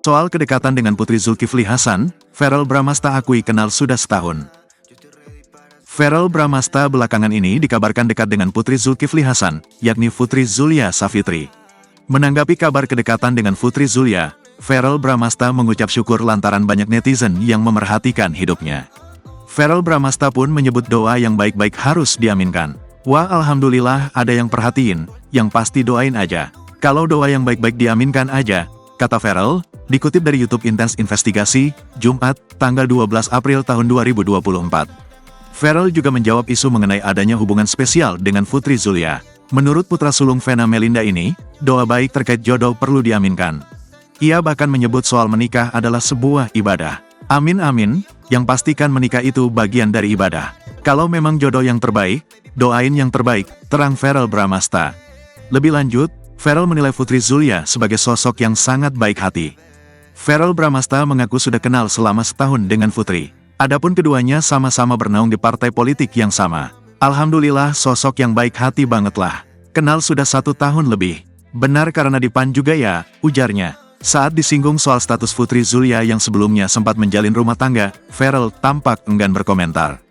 Soal kedekatan dengan Putri Zulkifli Hasan, Verrell Bramasta akui kenal sudah setahun. Verrell Bramasta belakangan ini dikabarkan dekat dengan Putri Zulkifli Hasan, yakni Putri Zulya Safitri. Menanggapi kabar kedekatan dengan Putri Zulya, Verrell Bramasta mengucap syukur lantaran banyak netizen yang memerhatikan hidupnya. Verrell Bramasta pun menyebut doa yang baik-baik harus diaminkan. Wah, alhamdulillah ada yang perhatiin, yang pasti doain aja. Kalau doa yang baik-baik diaminkan aja, kata Verrell, dikutip dari YouTube Intense Investigasi, Jumat, tanggal 12 April tahun 2024. Verrell juga menjawab isu mengenai adanya hubungan spesial dengan Putri Zulya. Menurut putra sulung Vena Melinda ini, doa baik terkait jodoh perlu diaminkan. Ia bahkan menyebut soal menikah adalah sebuah ibadah. Amin amin, yang pastikan menikah itu bagian dari ibadah. Kalau memang jodoh yang terbaik, doain yang terbaik, terang Verrell Bramasta. Lebih lanjut, Verrell menilai Putri Zulya sebagai sosok yang sangat baik hati. Verrell Bramasta mengaku sudah kenal selama setahun dengan Putri. Adapun keduanya sama-sama bernaung di partai politik yang sama. Alhamdulillah sosok yang baik hati banget lah. Kenal sudah 1 tahun lebih. Benar karena di PAN juga ya, ujarnya. Saat disinggung soal status Putri Zulya yang sebelumnya sempat menjalin rumah tangga, Verrell tampak enggan berkomentar.